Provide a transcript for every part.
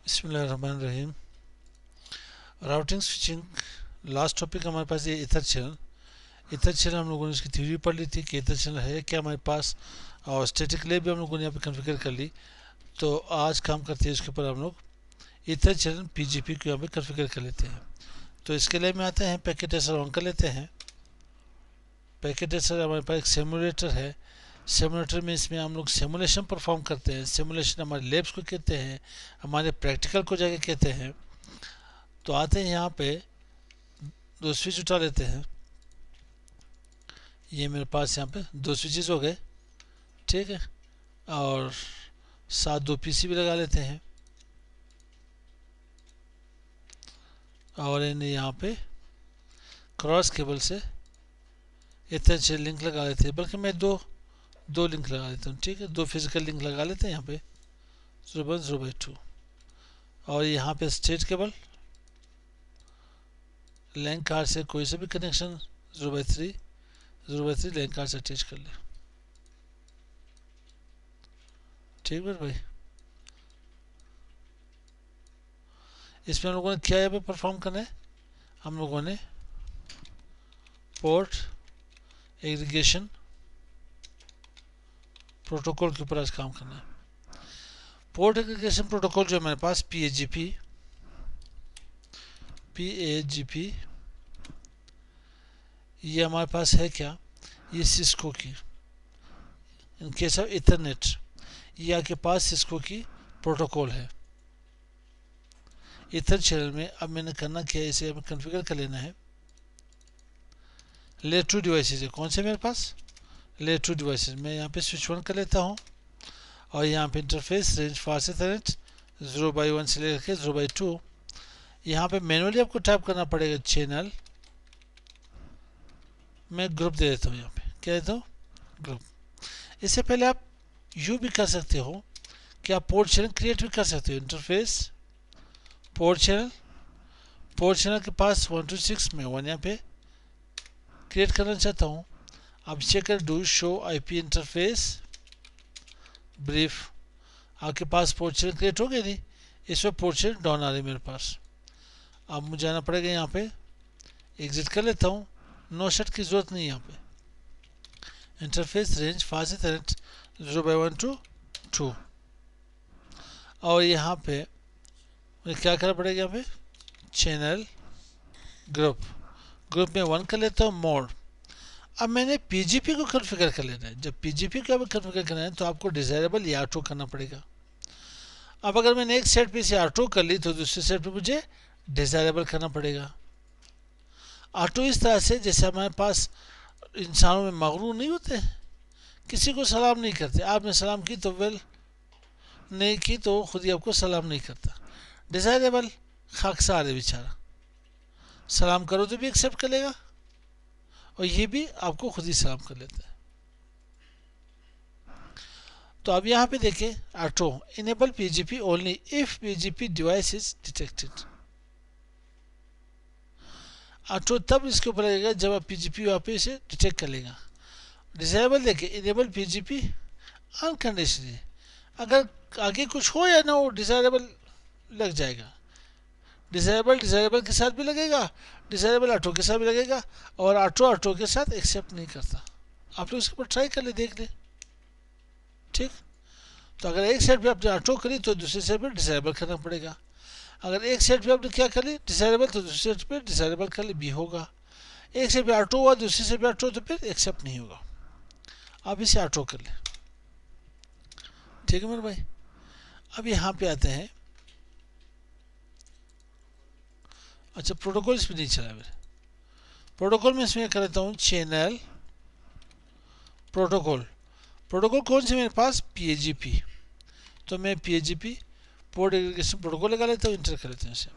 बिस्मिल्लाहिर्रहमानिर्रहीम। Routing switching, last topic हमारे पास ये इथर चैनल। इथर चैनल हम लोगों ने इसकी थ्योरी पढ़ ली थी कि इथर चैनल है क्या हमारे पास, और स्टैटिक लेयर भी हम लोगों ने यहाँ पे कॉन्फ़िगर कर ली। तो आज काम करते हैं इसके ऊपर हम लोग इथर चैनल पीजीपी को यहाँ पे कॉन्फ़िगर कर लेते हैं। तो इसके लिए में आते हैं, पैकेट ट्रेसर ऑन कर लेते हैं। पैकेट ट्रेसर हमारे पास एक सिमुलेटर है। सिमुलेटर में इसमें हम लोग सिमुलेशन परफॉर्म करते हैं। सिमुलेशन हमारे लैब्स को कहते हैं, हमारे प्रैक्टिकल को जाके कहते हैं। तो आते हैं यहाँ पे, दो स्विच उठा लेते हैं। ये मेरे पास यहाँ पे दो स्विचेस हो गए, ठीक है। और साथ दो पीसी भी लगा लेते हैं, और इन्हें यहाँ पे क्रॉस केबल से इतने अच्छे लिंक लगा लेते हैं। बल्कि मैं दो लिंक लगा लेता हूँ, ठीक है। दो फिजिकल लिंक लगा लेते हैं यहाँ पे 0/0/2। और यहाँ पे स्टेट केबल लैंक कार्ड से कोई सा भी कनेक्शन 0/3 लैंक कार्ड से अटैच कर ले, ठीक है भाई। इसमें हम लोगों ने क्या यहाँ पे परफॉर्म करना है, हम लोगों ने पोर्ट एग्रीगेशन प्रोटोकॉल के ऊपर आज काम करना है। पोर्ट एग्रीगेशन प्रोटोकॉल जो हमारे पास PAGP ये हमारे पास है क्या, ये सिस्को की, इन केस ऑफ इथरनेट, ये आपके पास सिस्को की प्रोटोकॉल है। इथर चैनल में अब मैंने करना क्या है, इसे हमें कॉन्फ़िगर कर लेना है। लेयर 2 डिवाइसेज है, कौन से मेरे पास लेयर 2 डिवाइसेज। मैं यहाँ पे स्विच 1 कर लेता हूँ, और यहाँ पे इंटरफेस रेंज फास्ट इथरनेट 0/1 से लेकर 0/2। यहाँ पे मैनुअली आपको टाइप करना पड़ेगा चैनल। मैं ग्रुप दे देता हूँ, यहाँ पे क्या देता हूँ, ग्रुप। इससे पहले आप यूँ भी कर सकते हो कि आप पोर्ट चैनल क्रिएट भी कर सकते हो। इंटरफेस पोर्ट चैनल के पास 1 to 6 में 1 यहाँ पे क्रिएट करना चाहता हूँ। अब चेक कर do show IP interface brief, आपके पास पोर्ट चैनल क्रिएट हो गया नहीं, इसमें पोर्ट चैनल डाउन आ रही है मेरे पास। अब मुझे जाना पड़ेगा यहाँ पे, एग्जिट कर लेता हूँ। नो सेट की ज़रूरत नहीं है यहाँ पे। Interface range fast Ethernet 0/1 to 2। और यहाँ पे मुझे क्या करना पड़ेगा, यहाँ पे चैनल ग्रुप में 1 कर लेता हूँ, मोड। अब मैंने PGP को कॉन्फ़िगर कर लेना है। जब PGP को कॉन्फ़िगर करना है तो आपको डिज़ायरेबल या ऑटो करना पड़ेगा। अब अगर मैंने एक सेट पे से ऑटो कर ली तो दूसरे सेट पे मुझे डिज़ायरेबल करना पड़ेगा। ऑटो इस तरह से जैसे हमारे पास इंसानों में मगरूर नहीं होते, किसी को सलाम नहीं करते। आपने सलाम की तो वेल, नहीं की तो खुद ही आपको सलाम नहीं करता। डिज़ायरेबल खाकसार है बेचारा, सलाम करो तो भी एक्सेप्ट कर लेगा, और ये भी आपको खुद ही सलाम कर लेता है। तो अब यहाँ पे देखें, auto enable PGP only if PGP device is detected. Auto तब इसके ऊपर लगेगा जब आप PGP वहाँ पे इसे डिटेक्ट कर लेगा। डिसेबल देखिए, इनेबल PGP अनकंडीशनली, अगर आगे कुछ हो या ना हो डिसेबल लग जाएगा। डिसेबल के साथ भी लगेगा, डिसेबल ऑटो के साथ भी लगेगा, और ऑटो के साथ एक्सेप्ट नहीं करता। आप लोग इसके ऊपर ट्राई कर ले, देख ले, ठीक। तो अगर एक सेट पे आपने ऑटो करी तो दूसरे सेट पे डिसेबल करना पड़ेगा। अगर एक सेट पे आपने क्या कर ली, डिसेबल, तो दूसरे सेट पे डिसेबल कर ली भी होगा। एक सेट पे ऑटो हुआ, दूसरे सेट पे ऑटो, तो फिर एक्सेप्ट नहीं होगा। आप इसे ऑटो कर ले, ठीक है मेरे भाई। अब यहाँ पे आते हैं, अच्छा प्रोटोकॉल इसमें नहीं चला मेरे। प्रोटोकॉल में इसमें कर लेता हूँ चैनल प्रोटोकॉल कौन से मेरे पास, PAGP। तो मैं PAGP पोर्ट एग्रीगेशन प्रोटोकॉल लगा लेता हूँ, इंटर कर लेते हैं इसे।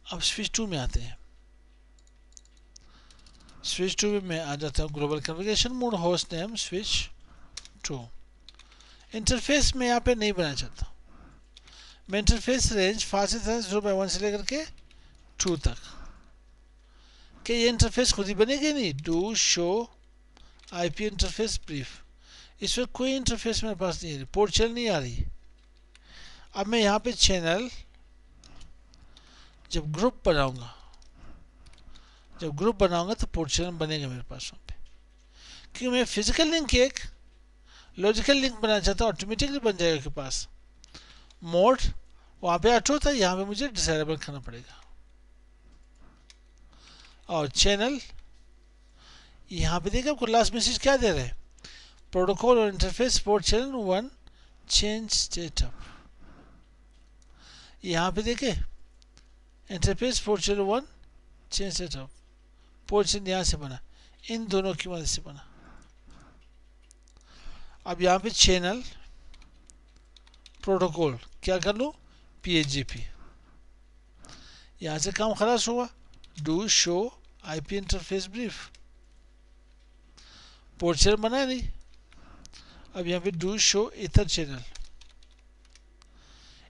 अब स्विच 2 में आते हैं। स्विच 2 में मैं आ जाता हूँ global configuration mode, host name switch 2। Interface में यहाँ पे नहीं बनाना चाहता, मैं इंटरफेस रेंज फास्ट इथरनेट 0/1 से लेकर के 2 तक। कि ये इंटरफेस खुद ही बनेगी नहीं, do show IP interface brief, इसमें कोई इंटरफेस मेरे पास नहीं है, पोर्ट चैनल नहीं आ रही। अब मैं यहाँ पे चैनल जब ग्रुप बनाऊंगा तो पोर्ट चैनल बनेगा मेरे पास वहाँ पे, क्योंकि मैं फिजिकल लिंक एक लॉजिकल लिंक बनाना चाहता हूँ, ऑटोमेटिकली बन जाएगा के पास। मोड वहाँ पे ऑटो था, यहाँ पे मुझे डिसाइडेबल करना पड़ेगा। और चैनल यहाँ पे देखिए आपको लास्ट मैसेज क्या दे रहे हैं, प्रोटोकॉल और interface port channel 1 change state up. यहाँ पे देखिए interface port channel 1 change state up, port channel यहाँ से बना, इन दोनों की मदद से बना। अब यहाँ पे चैनल प्रोटोकॉल क्या कर लूँ, PHP, यहाँ से काम खलास हुआ। Do show IP interface brief, port channel बना नहीं। अब यहाँ पे do show ether channel,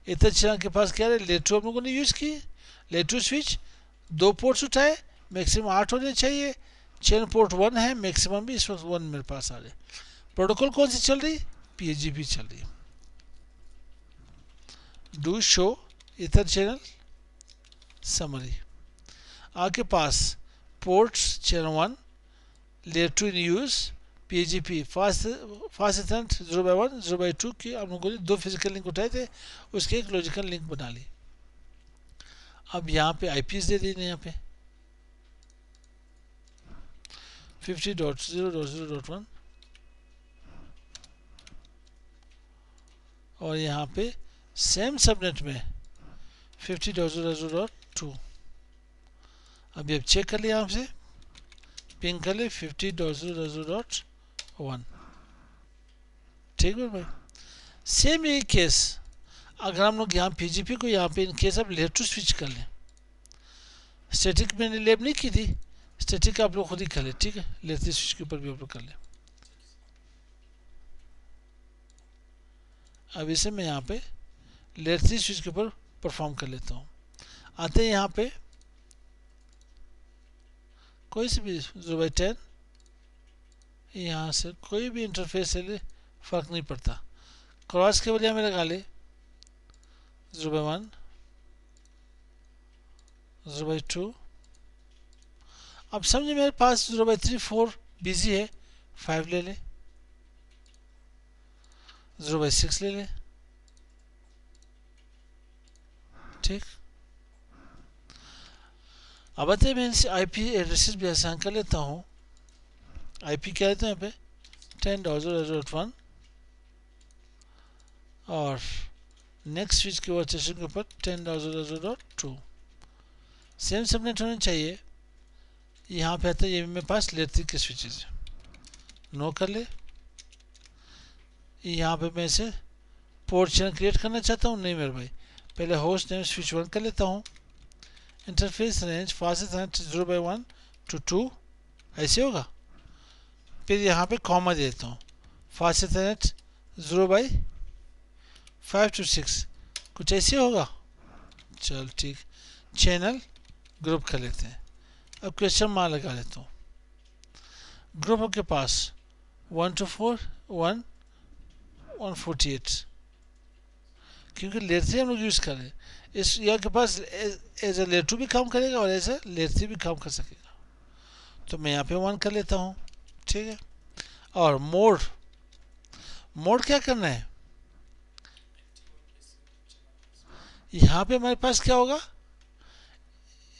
ether channel के पास क्या है, लेयर 2 हम लोगों ने यूज़ की, लेयर 2 स्विच 2 पोर्ट्स उठाए, मैक्सिमम 8 होने चाहिए, चैनल पोर्ट 1 है, मैक्सिमम भी इस वक्त 1 मेरे पास आ रहे। प्रोटोकॉल कौन सी चल रही, PHP चल रही। Do show ether channel summary, आपके पास ports channel 1 layer 2 in use, PHP fast ethernet 0x1 0x2 की हम लोगों ने 2 फिजिकल लिंक उठाए थे, उसके एक लॉजिकल लिंक बना ली। अब यहाँ पे IPs दे देने, यहाँ पे 50.0.0.1 और यहाँ पे सेम सबनेट में 50.0.0.2। अभी अब चेक कर लिया आपसे, पिंग कर ले 50.0.0.1, ठीक है भाई। सेम यही केस अगर हम लोग यहाँ PGP को यहाँ पे इन केस अब लेयर 2 स्विच कर लें, स्टैटिक मैंने लेब नहीं की थी, स्टैटिक आप लोग खुद ही कर ले, ठीक है, लेयर 3 स्विच के ऊपर भी आप लोग कर ले। अब इसे मैं यहाँ पे लेयर 3 स्विच के ऊपर परफॉर्म कर लेता हूँ। आते हैं यहाँ पे कोई से भी 0x10, यहाँ से कोई भी इंटरफेस से ले फर्क नहीं पड़ता, क्रॉस के बजाय में लगा ले 0x1 0x2। अब समझे मेरे पास 0x3 4 बिजी है, 5 ले ले, 0x6 ले ले, ठीक। अब आते हैं मैं इनसे IP एड्रेसेस भी आसान कर लेता हूँ। IP क्या रहता है यहाँ पे 10.0.1 और नेक्स्ट स्विच के वर्चस्व के ऊपर 10.0.0.2, सेम सबनेट होने चाहिए। यहाँ पे आता है ये मेरे पास लेयर 3 के स्विचेस है, नो कर ले। यहाँ पे मैं इसे पोर्ट चैनल क्रिएट करना चाहता हूँ, नहीं मेरे भाई, पहले होस्ट नेम स्विच 1 कर लेता हूँ, interface range fast ethernet 0x1 to 2 ऐसे होगा। फिर यहाँ पे कॉमा दे देता हूँ, फास्ट इथरनेट 0x5 to 6 कुछ ऐसे होगा, चल ठीक। चैनल ग्रुप कर लेते हैं, अब क्वेश्चन मार्क लगा लेता हूँ। ग्रुप के पास 1 to 4 1 148, क्योंकि लेयर 3 हम लोग यूज़ कर रहे हैं, इस यहाँ के पास एज ए लेयर 2 भी काम करेगा और एज ए लेयर 3 भी काम कर सकेगा, तो मैं यहाँ पे 1 कर लेता हूँ, ठीक है। और मोड क्या करना है, यहाँ पे हमारे पास क्या होगा,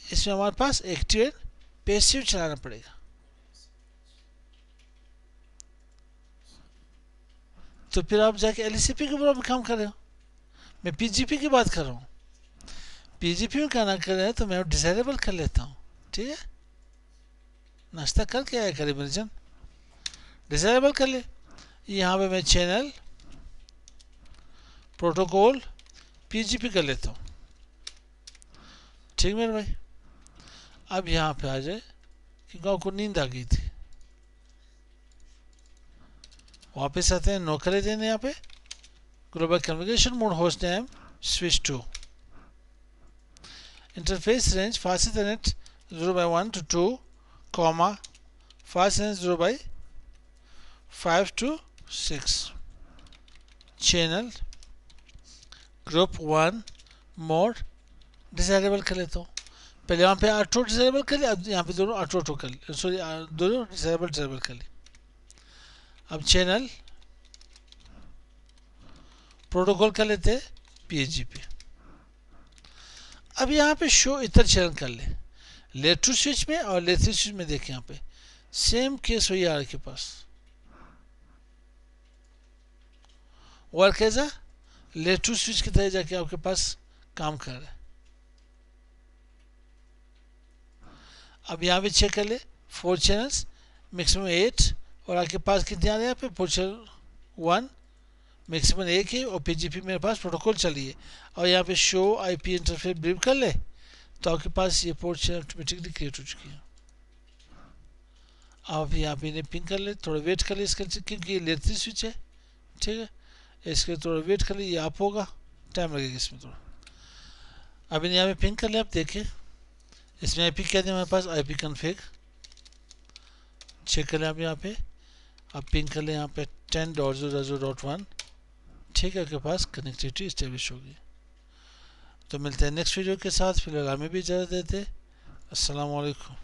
इसमें हमारे पास एक्टिव एंड पैसिव चलाना पड़ेगा। तो फिर आप जाके LCP के ऊपर काम कर रहे हो, मैं PGP की बात कर रहा हूँ। PGP में क्या ना कर रहे हैं तो मैं डिसाइडेबल कर लेता हूँ, ठीक है। नाश्ता करके आया करे मेरे जन, डिसाइडेबल कर ले। यहाँ पे मैं चैनल प्रोटोकॉल PGP कर लेता हूँ, ठीक मेरे भाई। अब यहाँ पे आ जाए क्योंकि आपको नींद आ गई थी, वापस आते हैं, नो करे देने यहाँ पे global configuration mode host name switch 2, interface range fast ethernet 0x1 to 2 comma fast Ethernet 0x5 to 6, channel group 1 mode disable कर लेता हूँ। पहले यहाँ पे ऑटो डिसेबल कर लिया, अब यहाँ पे दोनों ऑटो कर लिया, सॉरी दोनों डिसेबल कर लिया। अब चैनल प्रोटोकॉल कर लेते हैं PHP। अब यहाँ पे शो इतर चैनल कर ले, लेयर 2 स्विच में और लेयर 3 स्विच में। देखिए यहाँ पे सेम केस हुई यार के पास, और कैसा लेयर 2 स्विच की तरह जाके आपके पास काम कर रहा है। अब यहाँ पे चेक कर ले 4 चैनल्स मैक्सिमम 8, और आपके पास कितने आ रहे हैं यहाँ पे पोर्ट चैनल 1 मैक्सिमम 1 है, और PGP मेरे पास प्रोटोकॉल चलिए। और यहाँ पे शो IP इंटरफेस ब्रीफ कर ले तो आपके पास ये पोर्ट चैनल ऑटोमेटिकली क्रिएट हो चुकी है। आप यहाँ पे इन्हें पिंग कर ले, थोड़ा वेट कर ले इसका, क्योंकि ये लेयर 3 स्विच है, ठीक है। इसके थोड़ा वेट कर ले, ये आप होगा, टाइम लगेगा इसमें थोड़ा। अब इन्हें यहाँ पे पिंग कर ले, आप देखें इसमें IP क्या है हमारे पास, IP कन्फिग चेक कर लें आप यहाँ पे। आप पिंग कर लें यहाँ पे 10.0.0.1, ठीक है, आपके पास कनेक्टिविटी इस्टेब्लिश होगी। तो मिलते हैं नेक्स्ट वीडियो के साथ, फिलहाल हमें भी इजाज़त देते। अस्सलाम वालेकुम।